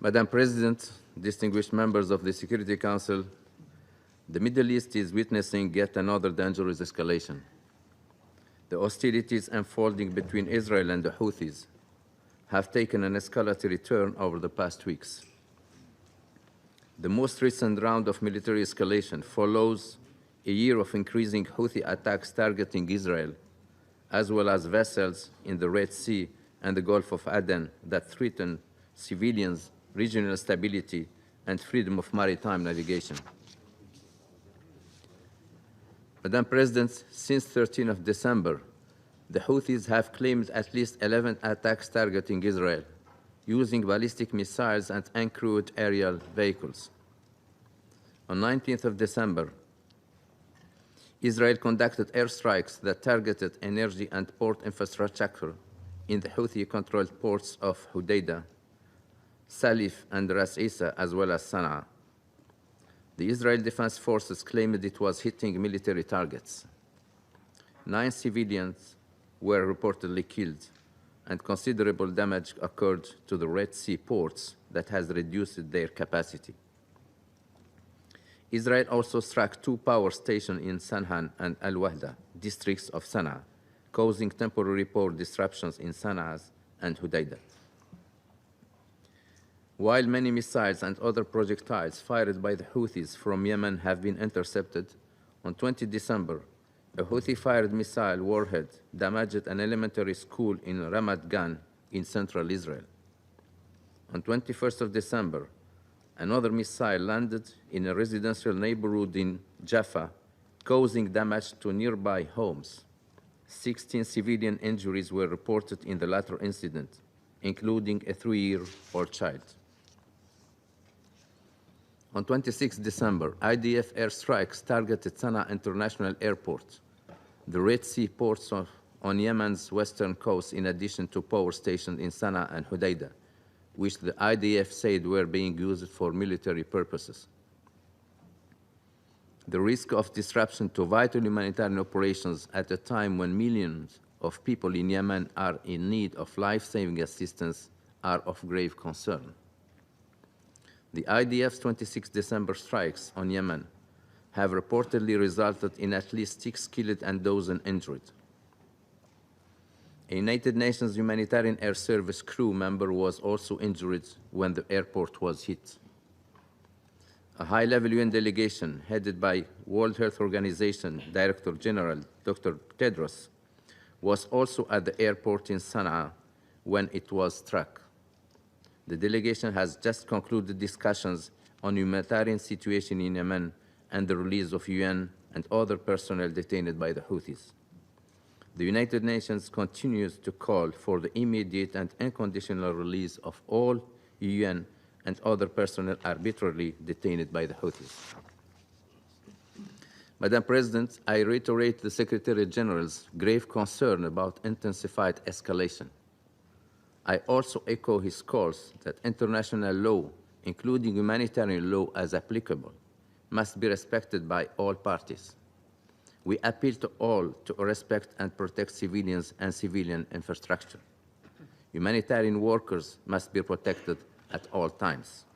Madam President, distinguished members of the Security Council, the Middle East is witnessing yet another dangerous escalation. The hostilities unfolding between Israel and the Houthis have taken an escalatory turn over the past weeks. The most recent round of military escalation follows a year of increasing Houthi attacks targeting Israel, as well as vessels in the Red Sea and the Gulf of Aden that threaten civilians, regional stability, and freedom of maritime navigation. Madam President, since 13th of December, the Houthis have claimed at least 11 attacks targeting Israel, using ballistic missiles and uncrewed aerial vehicles. On 19th of December, Israel conducted airstrikes that targeted energy and port infrastructure in the Houthi-controlled ports of Hodeidah, Salif, and Ras Isa, as well as Sana'a. The Israel Defense Forces claimed it was hitting military targets. 9 civilians were reportedly killed, and considerable damage occurred to the Red Sea ports that has reduced their capacity. Israel also struck 2 power stations in Sanhan and Al-Wahda, districts of Sana'a, causing temporary power disruptions in Sana'a and Hodeidah. While many missiles and other projectiles fired by the Houthis from Yemen have been intercepted, on 20 December, a Houthi-fired missile warhead damaged an elementary school in Ramat Gan in central Israel. On 21st of December, another missile landed in a residential neighborhood in Jaffa, causing damage to nearby homes. 16 civilian injuries were reported in the latter incident, including a 3-year-old child. On 26 December, IDF airstrikes targeted Sana'a International Airport, the Red Sea ports on Yemen's western coast, in addition to power stations in Sana'a and Hodeidah, which the IDF said were being used for military purposes. The risk of disruption to vital humanitarian operations at a time when millions of people in Yemen are in need of life-saving assistance are of grave concern. The IDF's 26 December strikes on Yemen have reportedly resulted in at least 6 killed and dozens injured. A United Nations humanitarian air service crew member was also injured when the airport was hit. A high-level UN delegation headed by World Health Organization Director General Dr. Tedros was also at the airport in Sana'a when it was struck. The delegation has just concluded discussions on humanitarian situation in Yemen and the release of UN and other personnel detained by the Houthis. The United Nations continues to call for the immediate and unconditional release of all UN and other personnel arbitrarily detained by the Houthis. Madam President, I reiterate the Secretary General's grave concern about intensified escalation. I also echo his calls that international law, including humanitarian law as applicable, must be respected by all parties. We appeal to all to respect and protect civilians and civilian infrastructure. Humanitarian workers must be protected at all times.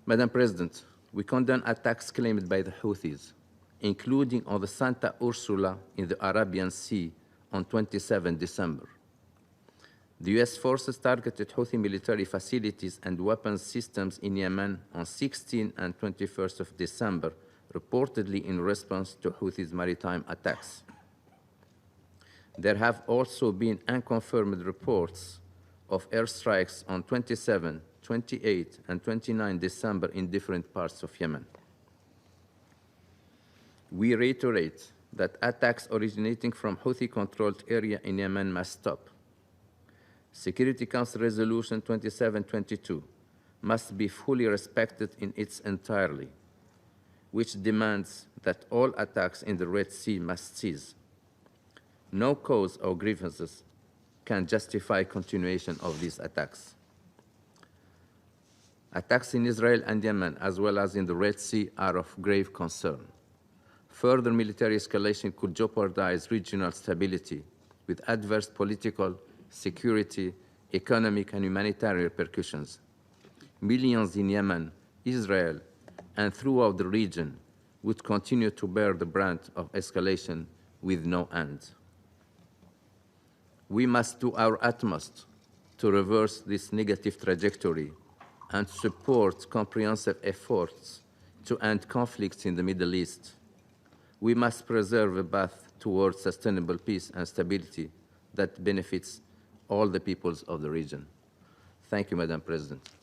Madam President, we condemn attacks claimed by the Houthis, including on the Santa Ursula in the Arabian Sea on 27 December. The US forces targeted Houthi military facilities and weapons systems in Yemen on 16 and 21st of December, reportedly in response to Houthis' maritime attacks. There have also been unconfirmed reports of airstrikes on 27, 28, and 29 December in different parts of Yemen. We reiterate that attacks originating from Houthi-controlled area in Yemen must stop. Security Council Resolution 2722 must be fully respected in its entirety, which demands that all attacks in the Red Sea must cease. No cause or grievances can justify continuation of these attacks. Attacks in Israel and Yemen, as well as in the Red Sea, are of grave concern. Further military escalation could jeopardize regional stability with adverse political, security, economic, and humanitarian repercussions. Millions in Yemen, Israel, and throughout the region would continue to bear the brunt of escalation with no end. We must do our utmost to reverse this negative trajectory and support comprehensive efforts to end conflicts in the Middle East. We must preserve a path towards sustainable peace and stability that benefits all the peoples of the region. Thank you, Madam President.